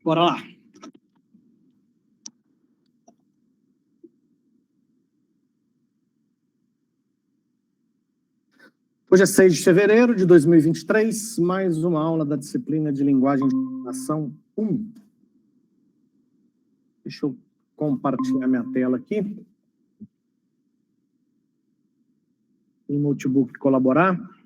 Bora lá. Hoje é 6 de fevereiro de 2023, mais uma aula da disciplina de Linguagem de Programação 1. Deixa eu compartilhar minha tela aqui. O notebook colaborar.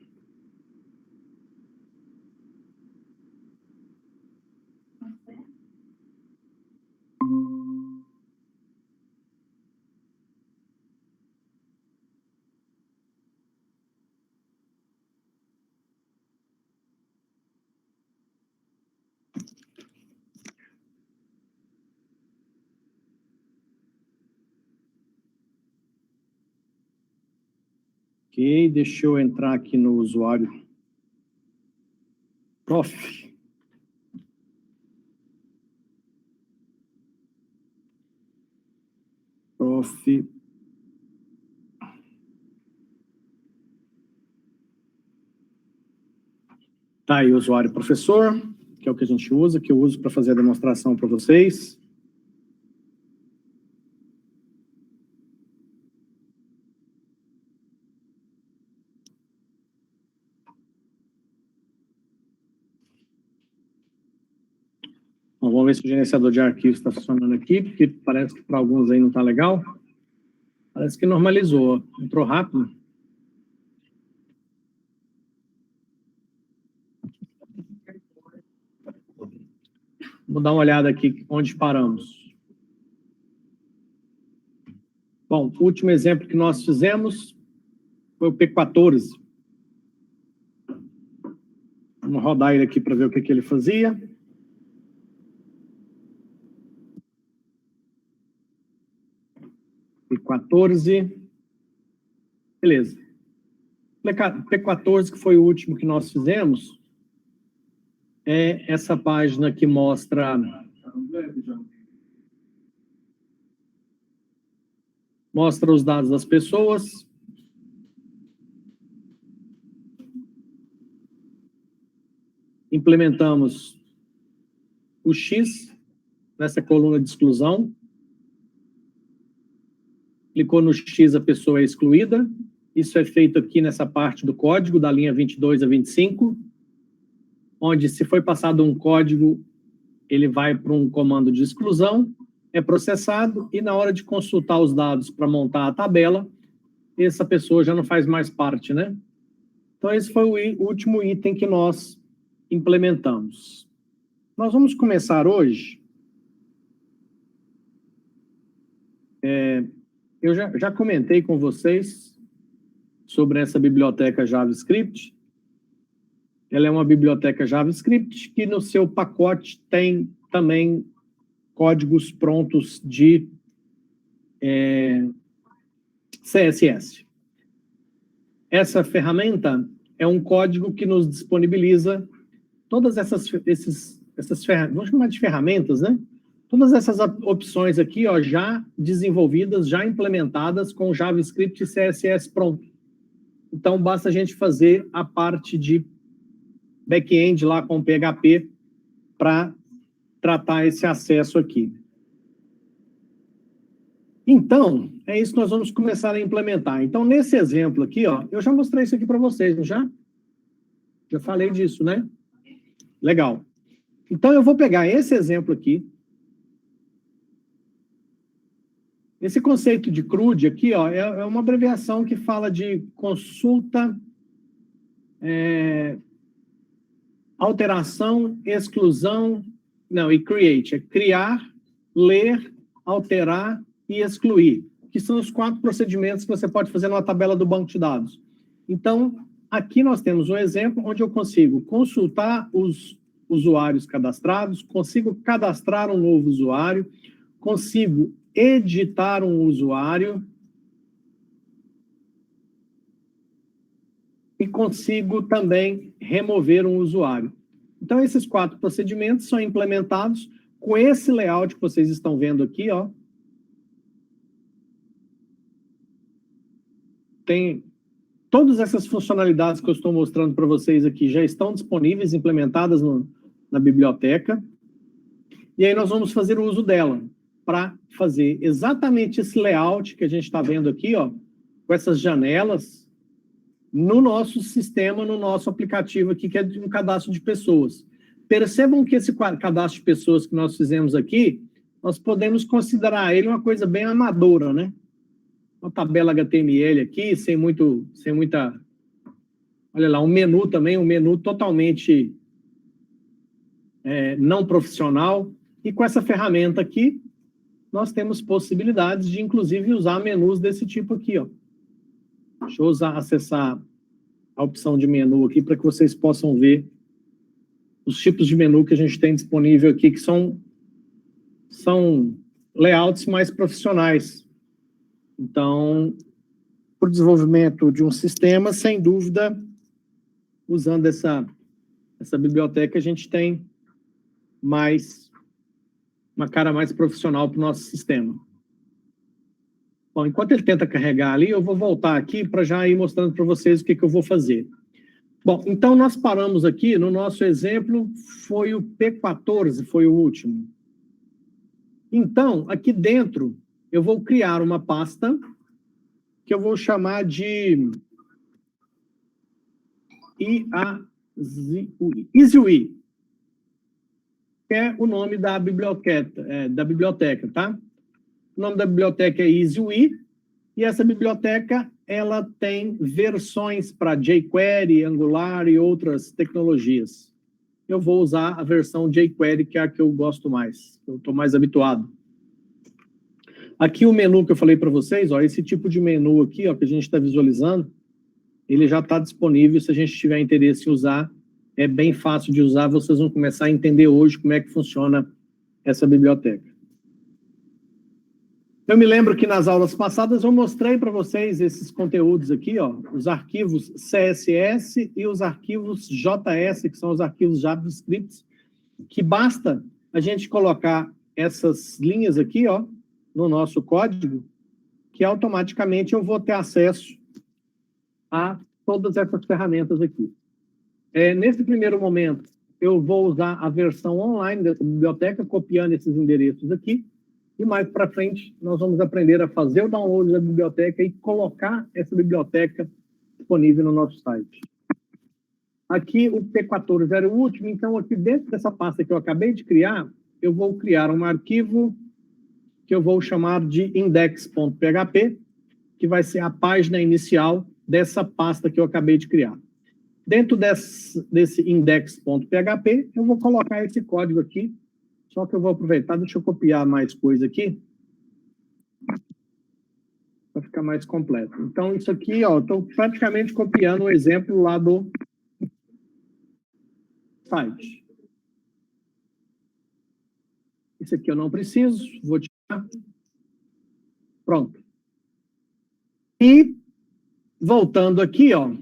Ok, deixa eu entrar aqui no usuário. Prof. Tá aí o usuário professor, que é o que a gente usa, que eu uso para fazer a demonstração para vocês. Bom, vamos ver se o gerenciador de arquivos está funcionando aqui, porque parece que para alguns aí não está legal. Parece que normalizou, entrou rápido. Vou dar uma olhada aqui onde paramos. Bom, o último exemplo que nós fizemos foi o P14. Vamos rodar ele aqui para ver o que ele fazia. P14. Beleza. P14, que foi o último que nós fizemos, é essa página que mostra os dados das pessoas. Implementamos o X nessa coluna de exclusão. Clicou no X, a pessoa é excluída. Isso é feito aqui nessa parte do código, da linha 22 a 25, onde, se foi passado um código, ele vai para um comando de exclusão, é processado, e na hora de consultar os dados para montar a tabela, essa pessoa já não faz mais parte, né? Então, esse foi o último item que nós implementamos. Nós vamos começar hoje. Eu já comentei com vocês sobre essa biblioteca JavaScript. Ela é uma biblioteca JavaScript que no seu pacote tem também códigos prontos de CSS. Essa ferramenta é um código que nos disponibiliza todas essas ferramentas, vamos chamar de ferramentas, né? Todas essas opções aqui, ó, já desenvolvidas, já implementadas com JavaScript e CSS pronto. Então, basta a gente fazer a parte de back-end lá com PHP para tratar esse acesso aqui. Então, é isso que nós vamos começar a implementar. Então, nesse exemplo aqui, ó, eu já mostrei isso aqui para vocês, não já? Já falei disso, né? Legal. Então, eu vou pegar esse exemplo aqui. Esse conceito de CRUD aqui, ó, é uma abreviação que fala de consulta, alteração, exclusão, não, e create. É criar, ler, alterar e excluir, que são os 4 procedimentos que você pode fazer numa tabela do banco de dados. Então, aqui nós temos um exemplo onde eu consigo consultar os usuários cadastrados, consigo cadastrar um novo usuário, consigo editar um usuário e consigo também remover um usuário. Então, esses 4 procedimentos são implementados com esse layout que vocês estão vendo aqui, ó. Tem todas essas funcionalidades que eu estou mostrando para vocês aqui já estão disponíveis, implementadas na biblioteca. E aí nós vamos fazer o uso dela para fazer exatamente esse layout que a gente está vendo aqui, ó, com essas janelas, no nosso sistema, no nosso aplicativo aqui, que é de um cadastro de pessoas. Percebam que esse cadastro de pessoas que nós fizemos aqui, nós podemos considerar ele uma coisa bem amadora, né? Uma tabela HTML aqui, sem muita... Olha lá, um menu também, um menu totalmente não profissional. E com essa ferramenta aqui, nós temos possibilidades de, inclusive, usar menus desse tipo aqui, ó. Deixa eu acessar a opção de menu aqui para que vocês possam ver os tipos de menu que a gente tem disponível aqui, que são layouts mais profissionais. Então, para o desenvolvimento de um sistema, sem dúvida, usando essa biblioteca, a gente tem uma cara mais profissional para o nosso sistema. Bom, enquanto ele tenta carregar ali, eu vou voltar aqui para já ir mostrando para vocês o que eu vou fazer. Bom, então nós paramos aqui, no nosso exemplo, foi o P14, foi o último. Então, aqui dentro, eu vou criar uma pasta que eu vou chamar de EasyWe, que é o nome da biblioteca, tá? O nome da biblioteca é EasyWe, e essa biblioteca ela tem versões para jQuery, Angular e outras tecnologias. Eu vou usar a versão jQuery, que é a que eu gosto mais, eu estou mais habituado. Aqui o menu que eu falei para vocês, ó, esse tipo de menu aqui, ó, que a gente está visualizando, ele já está disponível, se a gente tiver interesse em usar, é bem fácil de usar, vocês vão começar a entender hoje como é que funciona essa biblioteca. Eu me lembro que nas aulas passadas eu mostrei para vocês esses conteúdos aqui, ó, os arquivos CSS e os arquivos JS, que são os arquivos JavaScript, que basta a gente colocar essas linhas aqui, ó, no nosso código, que automaticamente eu vou ter acesso a todas essas ferramentas aqui. Nesse primeiro momento, eu vou usar a versão online dessa biblioteca, copiando esses endereços aqui, e mais para frente nós vamos aprender a fazer o download da biblioteca e colocar essa biblioteca disponível no nosso site. Aqui o P14 era o último, então aqui dentro dessa pasta que eu acabei de criar, eu vou criar um arquivo que eu vou chamar de index.php, que vai ser a página inicial dessa pasta que eu acabei de criar. Dentro desse index.php, eu vou colocar esse código aqui, só que eu vou aproveitar, deixa eu copiar mais coisa aqui, para ficar mais completo. Então, isso aqui, ó, estou praticamente copiando o exemplo lá do site. Esse aqui eu não preciso, vou tirar. Pronto. E, voltando aqui, ó,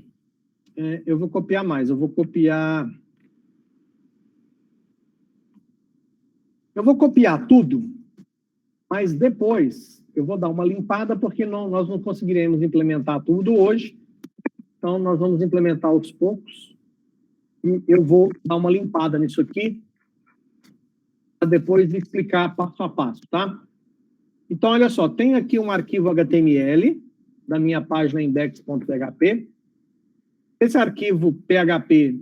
eu vou copiar mais, eu vou copiar tudo, mas depois eu vou dar uma limpada, porque nós não conseguiremos implementar tudo hoje, então nós vamos implementar aos poucos, e eu vou dar uma limpada nisso aqui, para depois explicar passo a passo, tá? Então, olha só, tem aqui um arquivo HTML, da minha página index.php. Esse arquivo PHP,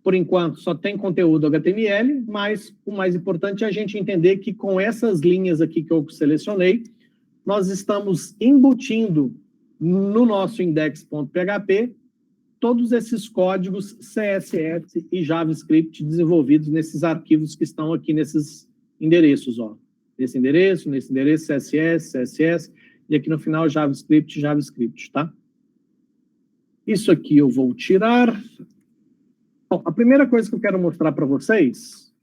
por enquanto, só tem conteúdo HTML, mas o mais importante é a gente entender que com essas linhas aqui que eu selecionei, nós estamos embutindo no nosso index.php todos esses códigos CSS e JavaScript desenvolvidos nesses arquivos que estão aqui nesses endereços, ó. Nesse endereço, CSS, CSS, e aqui no final JavaScript, tá? Isso aqui eu vou tirar. Bom, a primeira coisa que eu quero mostrar para vocês,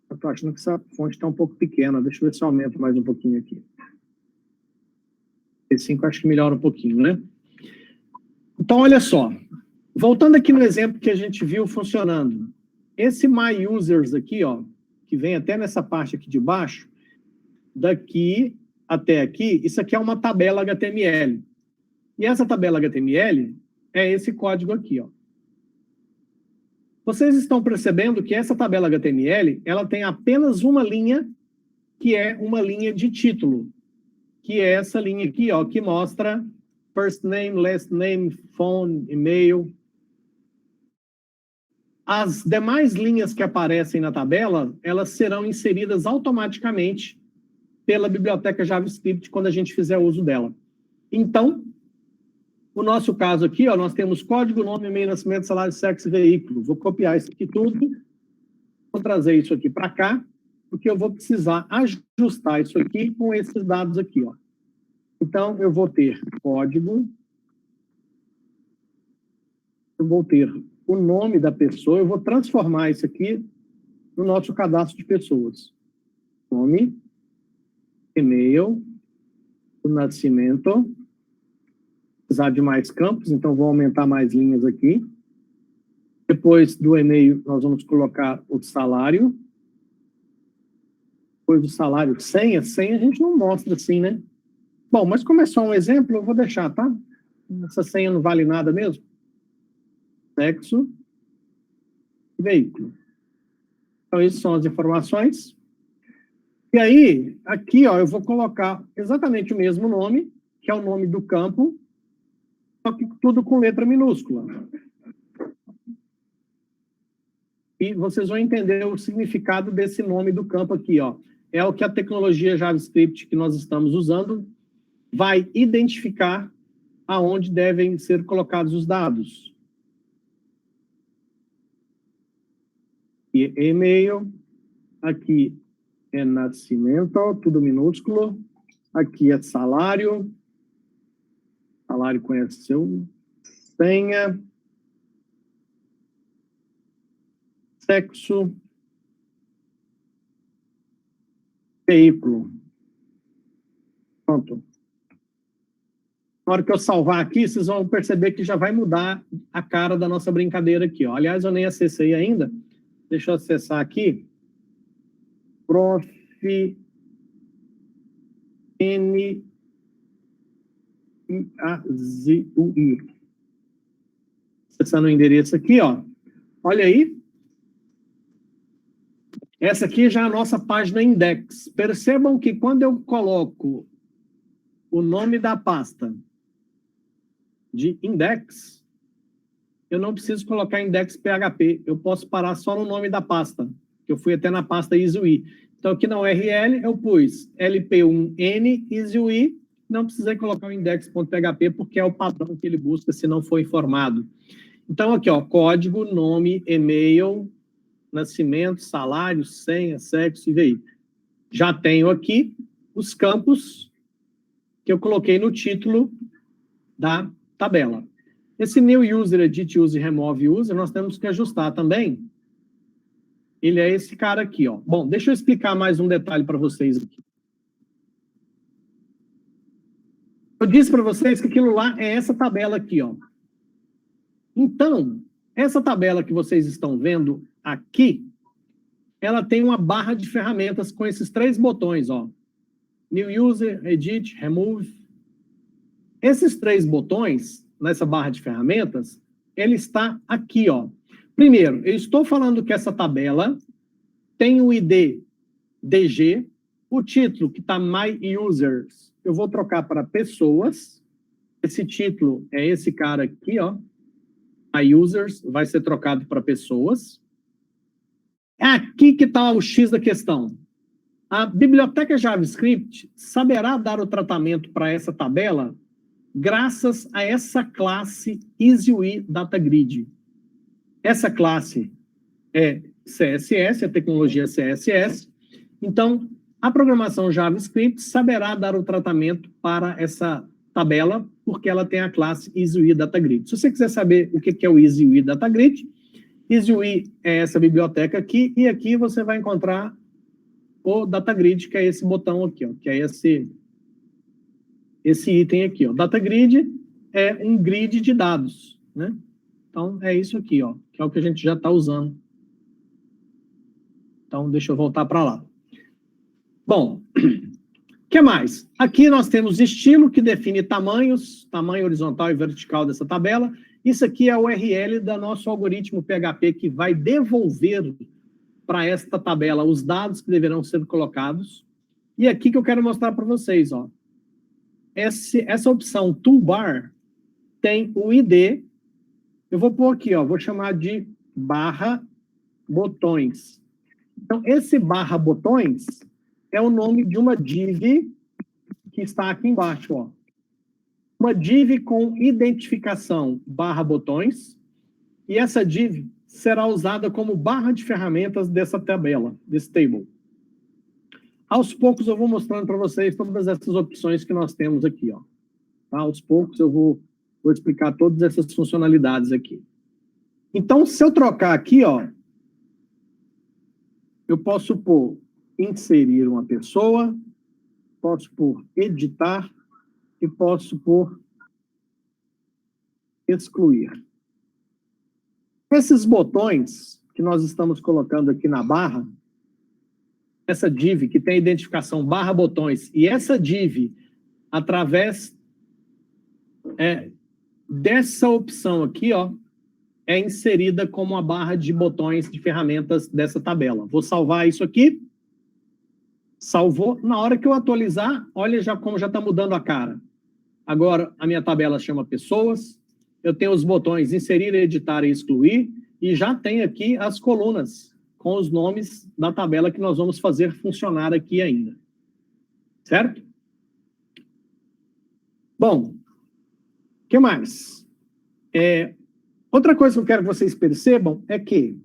eu estou achando que essa fonte está um pouco pequena, deixa eu ver se eu aumento mais um pouquinho aqui. Esse 5 acho que melhora um pouquinho, né? Então, olha só. Voltando aqui no exemplo que a gente viu funcionando. Esse My Users aqui, ó, que vem até nessa parte aqui de baixo, daqui até aqui, isso aqui é uma tabela HTML. E essa tabela HTML é esse código aqui, ó. Vocês estão percebendo que essa tabela HTML, ela tem apenas uma linha, que é uma linha de título, que é essa linha aqui, ó, que mostra first name, last name, phone, e-mail. As demais linhas que aparecem na tabela, elas serão inseridas automaticamente pela biblioteca JavaScript quando a gente fizer uso dela. Então, o nosso caso aqui, ó, nós temos código, nome, e-mail, nascimento, salário, sexo e veículo. Vou copiar isso aqui tudo, vou trazer isso aqui para cá, porque eu vou precisar ajustar isso aqui com esses dados aqui, ó. Então, eu vou ter código, eu vou ter o nome da pessoa, eu vou transformar isso aqui no nosso cadastro de pessoas. Nome, e-mail, o nascimento, precisar de mais campos, então vou aumentar mais linhas aqui. Depois do e-mail, nós vamos colocar o salário. Depois do salário, senha. Senha a gente não mostra assim, né? Bom, mas como é só um exemplo, eu vou deixar, tá? Essa senha não vale nada mesmo. Sexo e veículo. Então, essas são as informações. E aí, aqui, ó, eu vou colocar exatamente o mesmo nome, que é o nome do campo, só que tudo com letra minúscula. E vocês vão entender o significado desse nome do campo aqui, ó. É o que a tecnologia JavaScript que nós estamos usando vai identificar aonde devem ser colocados os dados. E e-mail, aqui é nascimento, tudo minúsculo. Aqui é salário. Salário conhece seu. Senha. Sexo. Veículo. Pronto. Na hora que eu salvar aqui, vocês vão perceber que já vai mudar a cara da nossa brincadeira aqui, ó. Aliás, eu nem acessei ainda. Deixa eu acessar aqui. Prof. N. I-A-Z-U-I. Acessando o endereço aqui, ó. Olha aí. Essa aqui já é a nossa página index. Percebam que quando eu coloco o nome da pasta de index, eu não preciso colocar index PHP. Eu posso parar só no nome da pasta, que eu fui até na pasta ISOI. Então, aqui na URL, eu pus LP1N ISOI, não precisei colocar o index.php, porque é o padrão que ele busca se não for informado. Então, aqui, ó, código, nome, e-mail, nascimento, salário, senha, sexo e veículo. Já tenho aqui os campos que eu coloquei no título da tabela. Esse new user, edit user, remove user, nós temos que ajustar também. Ele é esse cara aqui, ó. Bom, deixa eu explicar mais um detalhe para vocês aqui. Eu disse para vocês que aquilo lá é essa tabela aqui, ó. Então, essa tabela que vocês estão vendo aqui, ela tem uma barra de ferramentas com esses 3 botões, ó. New User, Edit, Remove. Esses 3 botões, nessa barra de ferramentas, ele está aqui, ó. Primeiro, eu estou falando que essa tabela tem o ID DG, o título que está My Users, eu vou trocar para pessoas. Esse título é esse cara aqui, ó. My Users vai ser trocado para pessoas. É aqui que está o X da questão. A biblioteca JavaScript saberá dar o tratamento para essa tabela graças a essa classe EasyUI DataGrid. Essa classe é CSS, a tecnologia CSS. Então, a programação JavaScript saberá dar o tratamento para essa tabela, porque ela tem a classe EasyUI DataGrid. Se você quiser saber o que é o EasyUI DataGrid, EasyUI é essa biblioteca aqui, e aqui você vai encontrar o DataGrid, que é esse botão aqui, ó, que é esse item aqui, ó. DataGrid é um grid de dados, né? Então, é isso aqui, ó, que é o que a gente já está usando. Então, deixa eu voltar para lá. Bom, o que mais? Aqui nós temos estilo, que define tamanhos, tamanho horizontal e vertical dessa tabela. Isso aqui é o URL do nosso algoritmo PHP, que vai devolver para esta tabela os dados que deverão ser colocados. E aqui que eu quero mostrar para vocês, ó. Essa opção Toolbar tem o ID. Eu vou pôr aqui, ó, vou chamar de barra botões. Então, esse barra botões é o nome de uma div que está aqui embaixo, ó. Uma div com identificação barra botões, e essa div será usada como barra de ferramentas dessa tabela, desse table. Aos poucos eu vou mostrando para vocês todas essas opções que nós temos aqui, ó. Tá? Aos poucos eu vou explicar todas essas funcionalidades aqui. Então, se eu trocar aqui, ó, eu posso pôr inserir uma pessoa, posso pôr editar e posso pôr excluir. Esses botões que nós estamos colocando aqui na barra, essa div que tem identificação barra botões, e essa div, através dessa opção aqui, ó, é inserida como a barra de botões de ferramentas dessa tabela. Vou salvar isso aqui. Salvou. Na hora que eu atualizar, olha já como já está mudando a cara. Agora, a minha tabela chama pessoas. Eu tenho os botões inserir, editar e excluir. E já tem aqui as colunas com os nomes da tabela que nós vamos fazer funcionar aqui ainda. Certo? Bom, o que mais? Outra coisa que eu quero que vocês percebam é que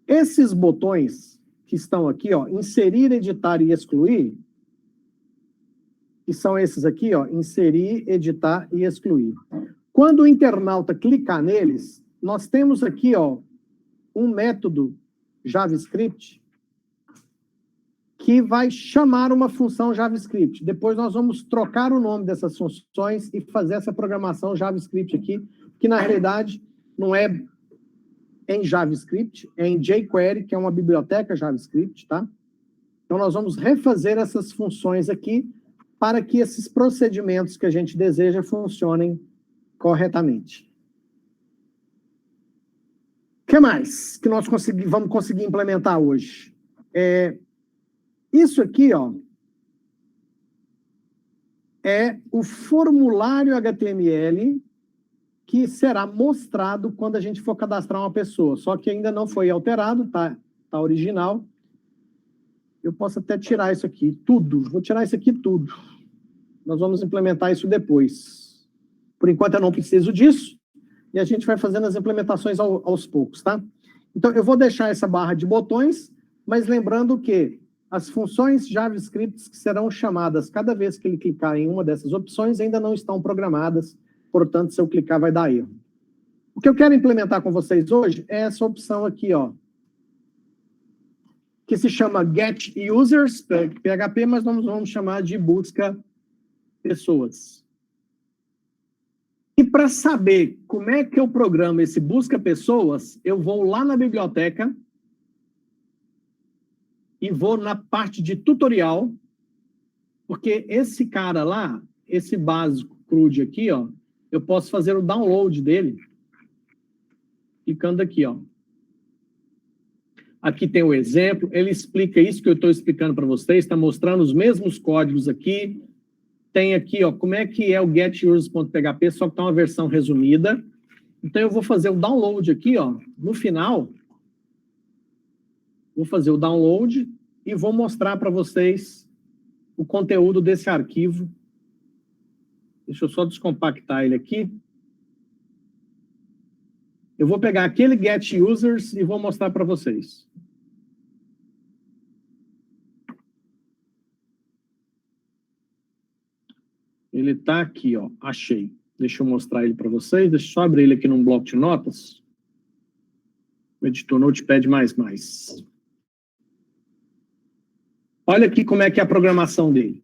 esses botões que estão aqui, ó, inserir, editar e excluir, que são esses aqui, ó, inserir, editar e excluir. Quando o internauta clicar neles, nós temos aqui, ó, um método JavaScript que vai chamar uma função JavaScript. Depois nós vamos trocar o nome dessas funções e fazer essa programação JavaScript aqui, que na realidade não é em JavaScript, é em jQuery, que é uma biblioteca JavaScript, tá? Então nós vamos refazer essas funções aqui para que esses procedimentos que a gente deseja funcionem corretamente. O que mais que nós vamos conseguir implementar hoje? Isso aqui, ó, é o formulário HTML que será mostrado quando a gente for cadastrar uma pessoa. Só que ainda não foi alterado, tá original. Eu posso até tirar isso aqui, tudo. Vou tirar isso aqui tudo. Nós vamos implementar isso depois. Por enquanto eu não preciso disso. E a gente vai fazendo as implementações aos poucos, tá? Então, eu vou deixar essa barra de botões, mas lembrando que as funções JavaScript que serão chamadas cada vez que ele clicar em uma dessas opções ainda não estão programadas, portanto, se eu clicar vai dar erro. O que eu quero implementar com vocês hoje é essa opção aqui, ó, que se chama Get Users, PHP, mas nós vamos chamar de busca pessoas. E para saber como é que eu programo esse busca pessoas, eu vou lá na biblioteca e vou na parte de tutorial, porque esse cara lá, esse básico CRUD aqui, ó, eu posso fazer o download dele, clicando aqui, ó. Aqui tem o exemplo, ele explica isso que eu estou explicando para vocês, está mostrando os mesmos códigos aqui. Tem aqui, ó, como é que é o getUsers.php, só que está uma versão resumida. Então, eu vou fazer o download aqui, ó, no final. Vou fazer o download e vou mostrar para vocês o conteúdo desse arquivo. Deixa eu só descompactar ele aqui. Eu vou pegar aquele getUsers e vou mostrar para vocês. Ele está aqui, ó, achei. Deixa eu mostrar ele para vocês. Deixa eu só abrir ele aqui num bloco de notas. O editor Notepad++. Olha aqui como é que é a programação dele.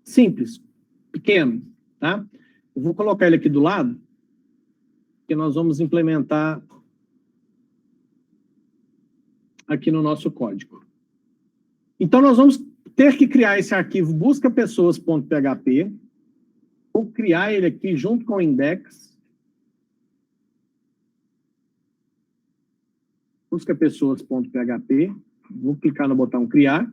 Simples, pequeno, tá? Eu vou colocar ele aqui do lado, que nós vamos implementar aqui no nosso código. Então, nós vamos ter que criar esse arquivo buscapessoas.php, vou criar ele aqui junto com o index, buscapessoas.php, vou clicar no botão criar,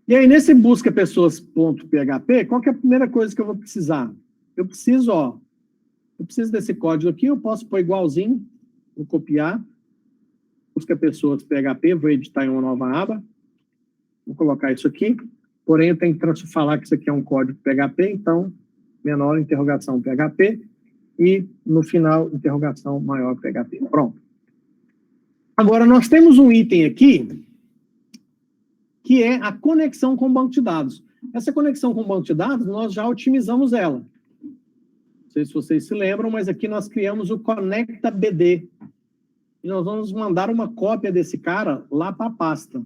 e aí nesse buscapessoas.php, qual que é a primeira coisa que eu vou precisar? Eu preciso desse código aqui, eu posso pôr igualzinho, vou copiar, buscapessoas.php, vou editar em uma nova aba, vou colocar isso aqui, porém eu tenho que falar que isso aqui é um código PHP, então, menor interrogação PHP, e no final, interrogação maior PHP. Pronto. Agora, nós temos um item aqui, que é a conexão com o banco de dados. Essa conexão com o banco de dados, nós já otimizamos ela. Não sei se vocês se lembram, mas aqui nós criamos o Conecta BD. E nós vamos mandar uma cópia desse cara lá para a pasta.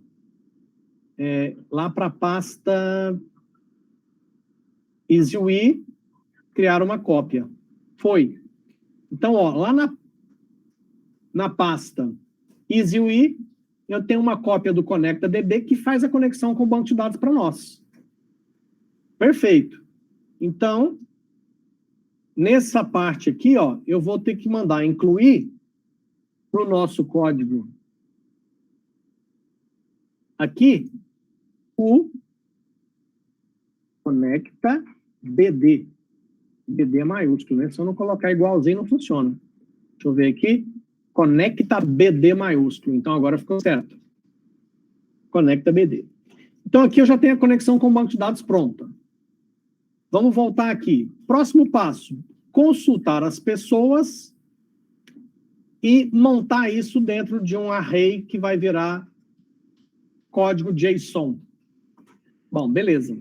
Lá para a pasta EasyWe, criar uma cópia. Foi. Então, lá na pasta EasyWe, eu tenho uma cópia do ConectaDB que faz a conexão com o banco de dados para nós. Perfeito. Então, nessa parte aqui, eu vou ter que mandar incluir para o nosso código aqui o Conecta BD. BD é maiúsculo, né? Se eu não colocar igualzinho, não funciona. Deixa eu ver aqui. Conecta BD maiúsculo. Então, agora ficou certo. Conecta BD. Então, aqui eu já tenho a conexão com o banco de dados pronta. Vamos voltar aqui. Próximo passo. Consultar as pessoas e montar isso dentro de um array que vai virar código JSON. Bom, beleza.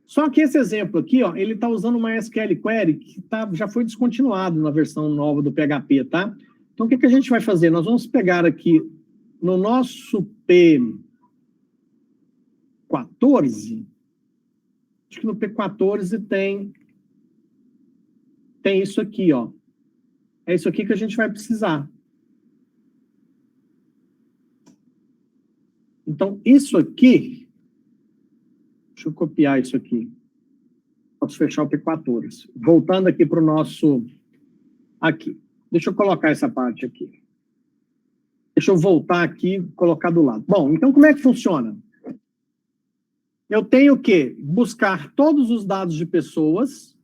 Só que esse exemplo aqui, ele está usando uma SQL Query que já foi descontinuado na versão nova do PHP, tá? Então, o que a gente vai fazer? Nós vamos pegar aqui no nosso P14, acho que no P14 tem isso aqui, É isso aqui que a gente vai precisar. Então, isso aqui, deixa eu copiar isso aqui. Posso fechar o P14. Voltando aqui para o nosso... Aqui. Deixa eu colocar essa parte aqui. Deixa eu voltar aqui e colocar do lado. Bom, então como é que funciona? Eu tenho que buscar todos os dados de pessoas,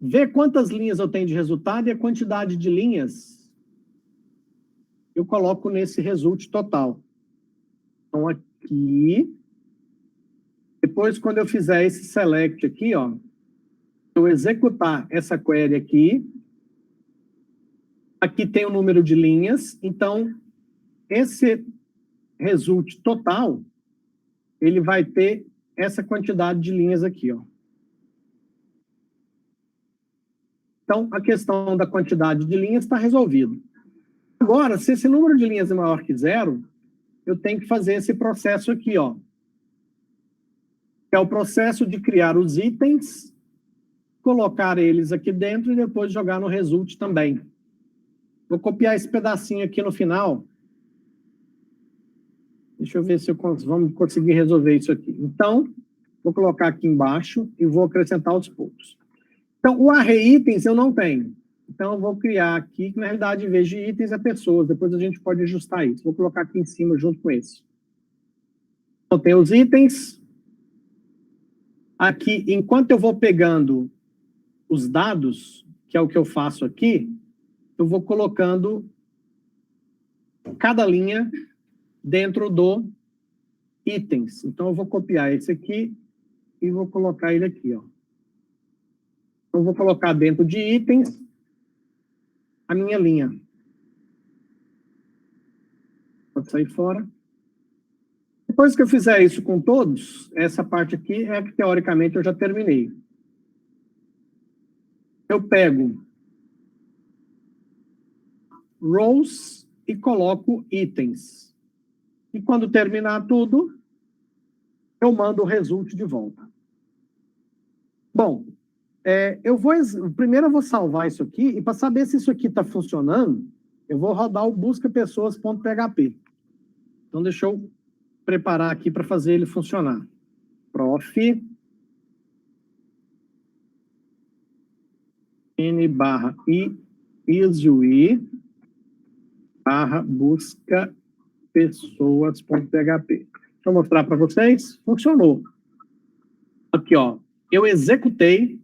ver quantas linhas eu tenho de resultado e a quantidade de linhas eu coloco nesse result total. Então, aqui... Depois, quando eu fizer esse select aqui, eu executar essa query aqui tem o número de linhas, então, esse result total, ele vai ter essa quantidade de linhas aqui, Então, a questão da quantidade de linhas está resolvida. Agora, se esse número de linhas é maior que 0, eu tenho que fazer esse processo aqui, que é o processo de criar os itens, colocar eles aqui dentro e depois jogar no result também. Vou copiar esse pedacinho aqui no final. Deixa eu ver se vamos conseguir resolver isso aqui. Então, vou colocar aqui embaixo e vou acrescentar os pontos. Então, o array itens eu não tenho. Então, eu vou criar aqui, que na realidade, em vez de itens, é pessoas. Depois a gente pode ajustar isso. Vou colocar aqui em cima junto com esse. Então, tem os itens. Aqui, enquanto eu vou pegando os dados, que é o que eu faço aqui, eu vou colocando cada linha dentro do itens. Então, eu vou copiar esse aqui e vou colocar ele aqui, Então, eu vou colocar dentro de itens a minha linha. Pode sair fora. Depois que eu fizer isso com todos, essa parte aqui é que, teoricamente, eu já terminei. Eu pego rows e coloco itens. E quando terminar tudo, eu mando o result de volta. Bom, primeiro eu vou salvar isso aqui, e para saber se isso aqui está funcionando, eu vou rodar o buscapessoas.php. Então, deixa eu preparar aqui para fazer ele funcionar. Prof. N/i isui /busca pessoas.php. Deixa eu mostrar para vocês. Funcionou. Aqui, ó. Eu executei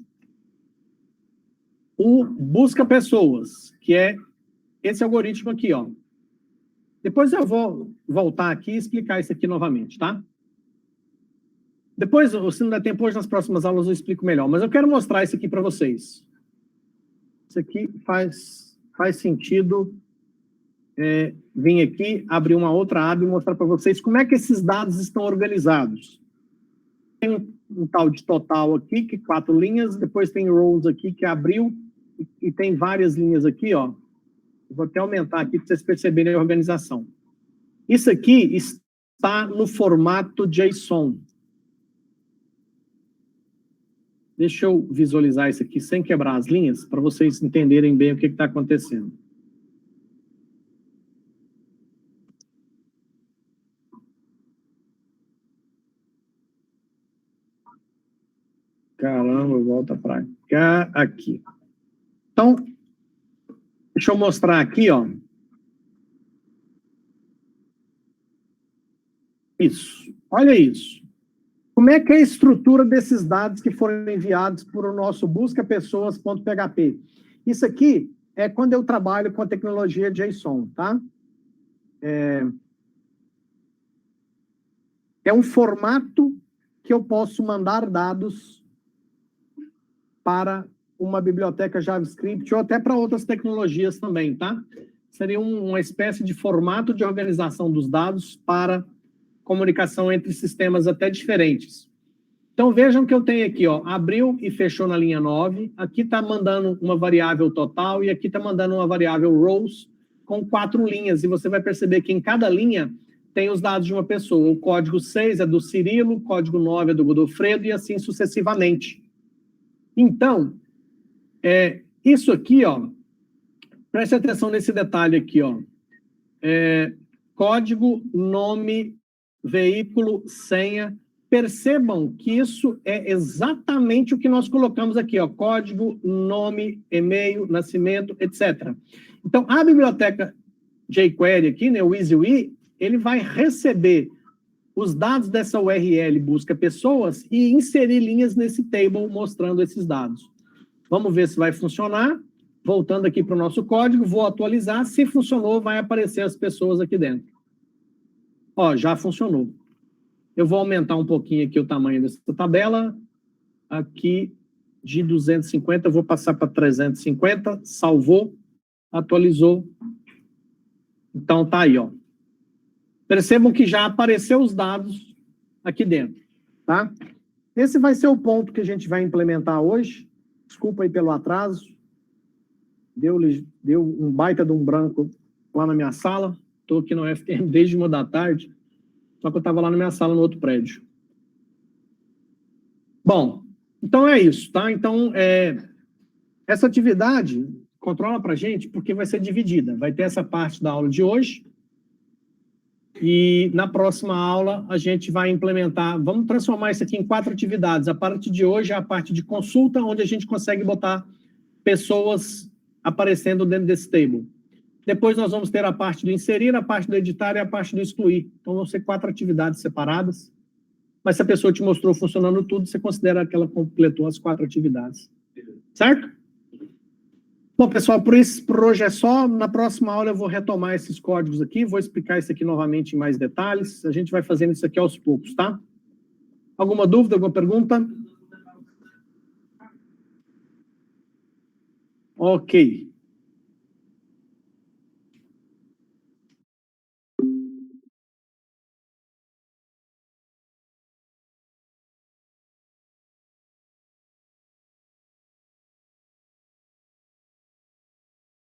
o busca pessoas, que é esse algoritmo aqui, ó. Depois eu vou voltar aqui e explicar isso aqui novamente, tá? Depois, se não der tempo hoje, nas próximas aulas eu explico melhor. Mas eu quero mostrar isso aqui para vocês. Isso aqui faz sentido vir aqui, abrir uma outra aba e mostrar para vocês como é que esses dados estão organizados. Tem um tal de total aqui, que 4 linhas, depois tem rows aqui, que abriu, e tem várias linhas aqui, ó. Vou até aumentar aqui para vocês perceberem a organização. Isso aqui está no formato JSON. Deixa eu visualizar isso aqui sem quebrar as linhas, para vocês entenderem bem o que está acontecendo. Caramba, volta para cá, aqui. Então, deixa eu mostrar aqui, ó. Isso, olha isso. Como é que é a estrutura desses dados que foram enviados por o nosso buscapessoas.php? Isso aqui é quando eu trabalho com a tecnologia JSON, tá? É um formato que eu posso mandar dados para uma biblioteca JavaScript ou até para outras tecnologias também, tá? Seria uma espécie de formato de organização dos dados para comunicação entre sistemas até diferentes. Então, vejam que eu tenho aqui, ó, abriu e fechou na linha 9, aqui está mandando uma variável total e aqui está mandando uma variável rows com 4 linhas, e você vai perceber que em cada linha tem os dados de uma pessoa. O código 6 é do Cirilo, o código 9 é do Godofredo e assim sucessivamente. Então, isso aqui, ó, preste atenção nesse detalhe aqui, ó. Código, nome, veículo, senha. Percebam que isso é exatamente o que nós colocamos aqui, ó. Código, nome, e-mail, nascimento, etc. Então, a biblioteca jQuery aqui, né, o EasyWe, ele vai receber os dados dessa URL busca pessoas e inserir linhas nesse table mostrando esses dados. Vamos ver se vai funcionar. Voltando aqui para o nosso código, vou atualizar. Se funcionou, vai aparecer as pessoas aqui dentro. Ó, já funcionou. Eu vou aumentar um pouquinho aqui o tamanho dessa tabela. Aqui de 250, eu vou passar para 350. Salvou, atualizou. Então, tá aí, ó. Percebam que já apareceu os dados aqui dentro, tá? Esse vai ser o ponto que a gente vai implementar hoje. Desculpa aí pelo atraso. Deu um baita de um branco lá na minha sala. Estou aqui no FTM desde 1 da tarde, só que eu estava lá na minha sala no outro prédio. Bom, então é isso, tá? Então, essa atividade, controla para a gente, porque vai ser dividida. Vai ter essa parte da aula de hoje, e na próxima aula a gente vai implementar, vamos transformar isso aqui em 4 atividades. A parte de hoje é a parte de consulta, onde a gente consegue botar pessoas aparecendo dentro desse table. Depois nós vamos ter a parte do inserir, a parte do editar e a parte do excluir. Então vão ser 4 atividades separadas, mas se a pessoa te mostrou funcionando tudo, você considera que ela completou as 4 atividades. Certo? Bom, pessoal, por hoje é só. Na próxima aula eu vou retomar esses códigos aqui, vou explicar isso aqui novamente em mais detalhes. A gente vai fazendo isso aqui aos poucos, tá? Alguma dúvida, alguma pergunta? Ok.